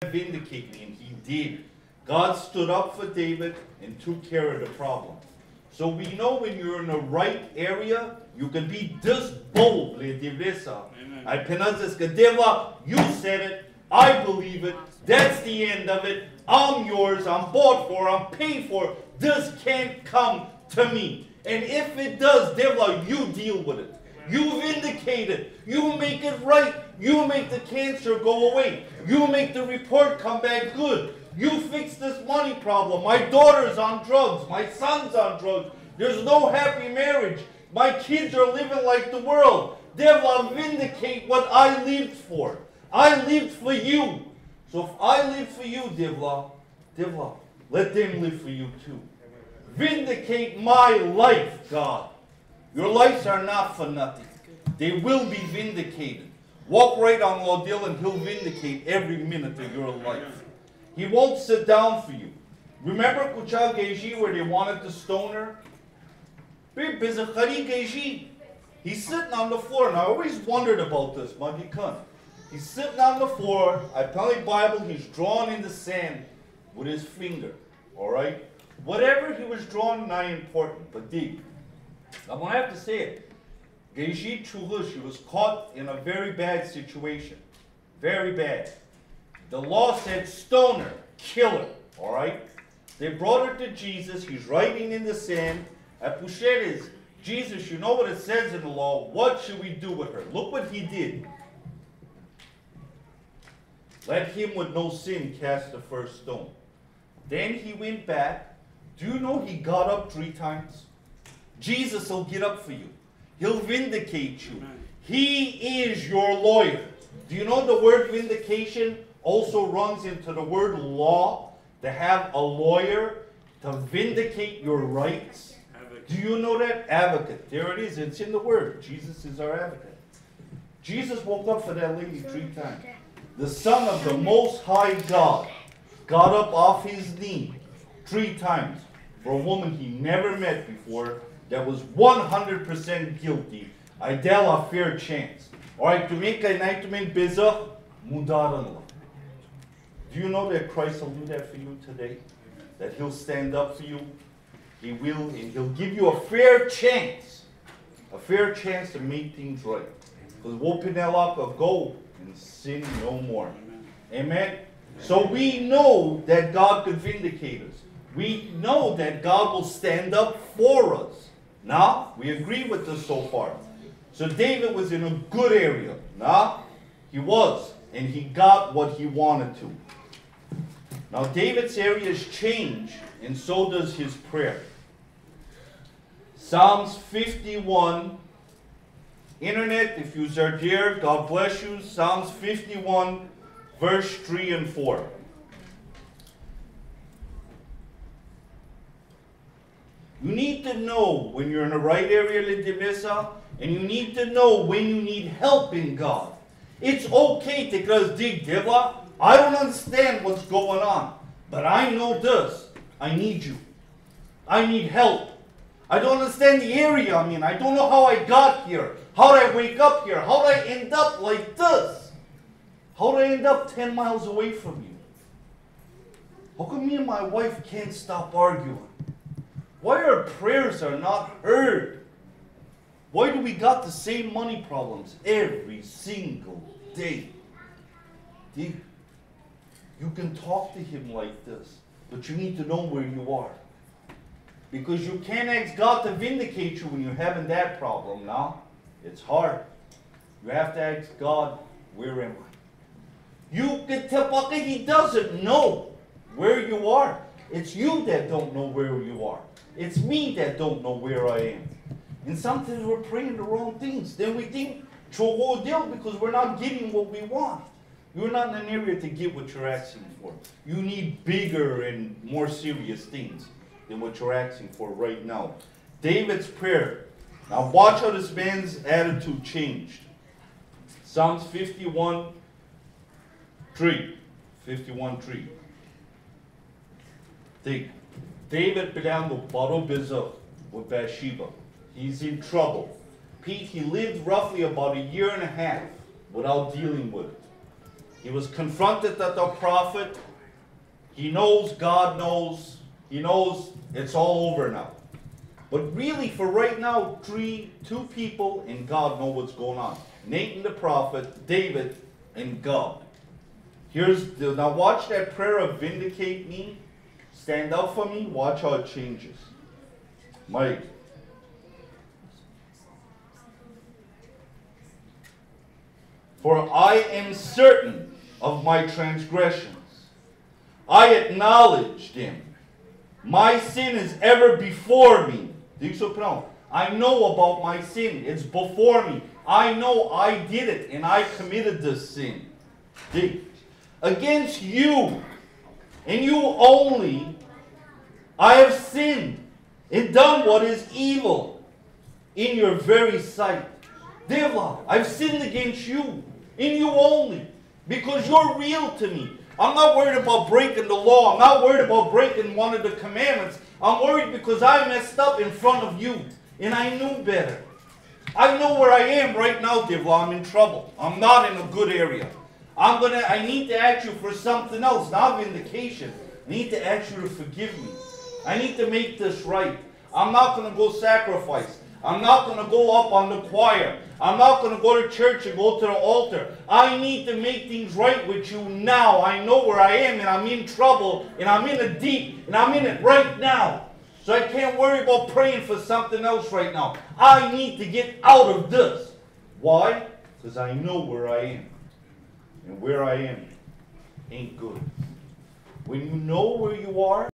vindicate me, and he did. God stood up for David and took care of the problem. So we know when you're in the right area, you can be this bold. I penazes Gadeva, you said it, I believe it, that's the end of it, I'm yours, I'm bought for, I'm paid for, this can't come to me. And if it does, Devla, you deal with it. You vindicate it. You make it right. You make the cancer go away. You make the report come back good. You fix this money problem. My daughter's on drugs. My son's on drugs. There's no happy marriage. My kids are living like the world. Devla, vindicate what I lived for. I lived for you. So if I live for you, Devla, let them live for you too. Vindicate my life, God. Your lives are not for nothing. They will be vindicated. Walk right on Laudil and he'll vindicate every minute of your life. He won't sit down for you. Remember Kucha Geji where they wanted to stone her? He's sitting on the floor, and I always wondered about this, Magikan. He's sitting on the floor, I tell you Bible, he's drawn in the sand with his finger. Alright? Whatever he was drawing, not important, but deep. I'm going to have to say it. Geji Chulu, she was caught in a very bad situation. Very bad. The law said stone her, kill her. Alright? They brought her to Jesus. He's writing in the sand. At Pusheres, Jesus, you know what it says in the law. What should we do with her? Look what he did. Let him with no sin cast the first stone. Then he went back. Do you know he got up 3 times? Jesus will get up for you. He'll vindicate you. He is your lawyer. Do you know the word vindication also runs into the word law? To have a lawyer to vindicate your rights. Do you know that? Advocate. There it is. It's in the word. Jesus is our advocate. Jesus woke up for that lady 3 times. The Son of the Most High God got up off his knee 3 times for a woman he never met before that was 100% guilty. I dealt a fair chance. Alright, to make a night to make bizarre, mudaranla. Do you know that Christ will do that for you today? That he'll stand up for you? He will, and he'll give you a fair chance. A fair chance to make things right. Because we'll pinelop of gold and sin no more. Amen? So we know that God can vindicate us. We know that God will stand up for us. Now, we agree with this so far. So David was in a good area. Now, he was. And he got what he wanted to. Now, David's areas change, and so does his prayer. Psalms 51. Internet, if you are there, God bless you. Psalms 51, verse 3 and 4. You need to know when you're in the right area, and you need to know when you need help in God. It's okay because dig Devla, I don't understand what's going on, but I know this. I need you. I need help. I don't understand the area I'm in. I don't know how I got here. How did I wake up here? How did I end up like this? How did I end up 10 miles away from you? How come me and my wife can't stop arguing? Why our prayers are not heard? Why do we got the same money problems every single day? You can talk to him like this, but you need to know where you are. Because you can't ask God to vindicate you when you're having that problem now. It's hard. You have to ask God, where am I? You can tell he doesn't know where you are. It's you that don't know where you are. It's me that don't know where I am. And sometimes we're praying the wrong things. Then we think, because we're not getting what we want. You're not in an area to get what you're asking for. You need bigger and more serious things than what you're asking for right now. David's prayer. Now watch how this man's attitude changed. Psalms 51, 3. 51, 3. Think. David began to borrow Bizah with Bathsheba. He's in trouble. Pete, he lived roughly about 1.5 years without dealing with it. He was confronted that the prophet. He knows God knows. He knows it's all over now. But really, for right now, two people and God know what's going on. Nathan the prophet, David, and God. Now watch that prayer of vindicate me. Stand out for me. Watch how it changes. Mike. For I am certain of my transgressions. I acknowledge them. My sin is ever before me. I know about my sin. It's before me. I know I did it and I committed this sin. Against you and you only I have sinned and done what is evil in your very sight. Devla, I've sinned against you and you only because you're real to me. I'm not worried about breaking the law. I'm not worried about breaking one of the commandments. I'm worried because I messed up in front of you and I knew better. I know where I am right now, Devla. I'm in trouble. I'm not in a good area. I need to ask you for something else, not vindication. I need to ask you to forgive me. I need to make this right. I'm not going to go sacrifice. I'm not going to go up on the choir. I'm not going to go to church and go to the altar. I need to make things right with you now. I know where I am and I'm in trouble and I'm in it deep and I'm in it right now. So I can't worry about praying for something else right now. I need to get out of this. Why? Because I know where I am. And where I am ain't good. When you know where you are,